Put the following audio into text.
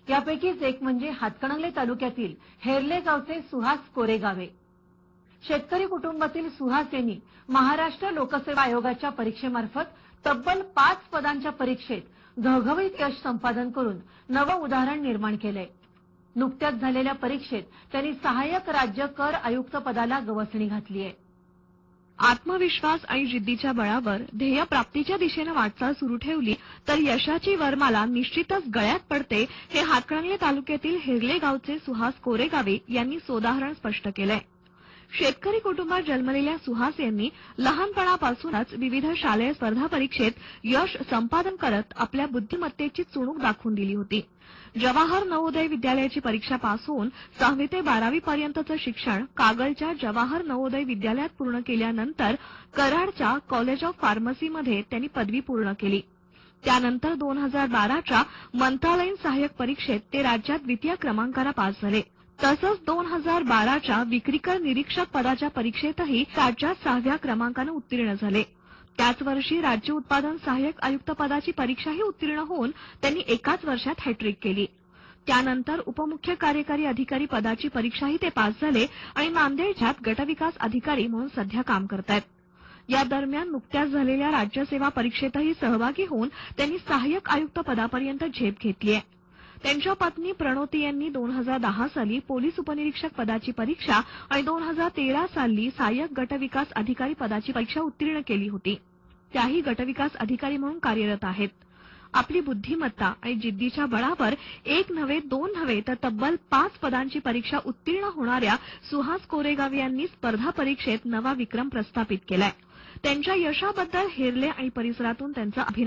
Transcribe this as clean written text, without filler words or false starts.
यापैकीच एक म्हणजे हातकणंगले तालुक्यातील हेरले गावचे सुहास कोरेगावे. शेतकरी कुटुंबातील सुहास यांनी महाराष्ट्र लोकसेवा आयोगाच्या परीक्षेमार्फत तब्बल 5 पदांच्या परीक्षेत घवघवीत यश संपादन करून नवं उदाहरण निर्माण केलंय. नुकत्याच झालेल्या परीक्षेत त्यांनी सहाय्यक राज्य कर आयुक्त पदाला गवसणी घातली आहे. आत्मविश्वास आणि जिद्दीच्या बळावर ध्येय प्राप्तीच्या दिशेने वाटचाल सुरू ठेवली तर यशाची वरमाला निश्चितच गळ्यात पडते, हे हातकणंगले तालुक्यातील हेरले गावचे सुहास कोरेगावे यांनी सोदाहरण स्पष्ट केलंय. शेतकरी कुटुंबात जन्मलेल्या सुहास यांनी लहानपणापासूनच विविध शालेय स्पर्धा परीक्षेत यश संपादन करत आपल्या बुद्धिमत्तेची चुणूक दाखवून दिली होती. जवाहर नवोदय विद्यालयाची परीक्षा पास होऊन 6वी ते 12वी पर्यंतचं शिक्षण कागलच्या जवाहर नवोदय विद्यालयात पूर्ण केल्यानंतर कराडच्या कॉलेज ऑफ फार्मसीमध्ये त्यांनी पदवी पूर्ण केली. त्यानंतर 2012च्या मंत्रालयीन सहाय्यक परीक्षेत ते राज्यात द्वितीय क्रमांकाला पास झाले. तसंच 2012च्या विक्रीकर निरीक्षक पदाच्या परीक्षेतही राज्यात 6व्या क्रमांकाने उत्तीर्ण झाले. त्याच वर्षी राज्य उत्पादन सहाय्यक आयुक्त पदाची परीक्षाही उत्तीर्ण होऊन त्यांनी एकाच वर्षात हॅट्रिक केली. त्यानंतर उपमुख्य कार्यकारी अधिकारी पदाची परीक्षाही ते पास झाले आणि नांदेडच्यात गटविकास अधिकारी म्हणून सध्या काम करतायत. या दरम्यान नुकत्याच झालेल्या राज्यसेवा परीक्षेतही सहभागी होऊन त्यांनी सहाय्यक आयुक्त पदापर्यंत झेप घेतली आहे. त्यांच्या पत्नी प्रणोती यांनी 2010 साली पोलीस उपनिरीक्षक पदाची परीक्षा आणि 2013 साली सहाय्यक गटविकास अधिकारी पदाची परीक्षा उत्तीर्ण केली होती. त्याही गटविकास अधिकारी म्हणून कार्यरत आहेत. आपली बुद्धिमत्ता आणि जिद्दीच्या बळावर एक नव्हे दोन नव्हे तर तब्बल 5 पदांची परीक्षा उत्तीर्ण होणाऱ्या सुहास कोरेगावे यांनी स्पर्धा परीक्षेत नवा विक्रम प्रस्थापित केलाय. त्यांच्या यशाबद्दल हेरले आणि परिसरातून त्यांचा अभिनंदन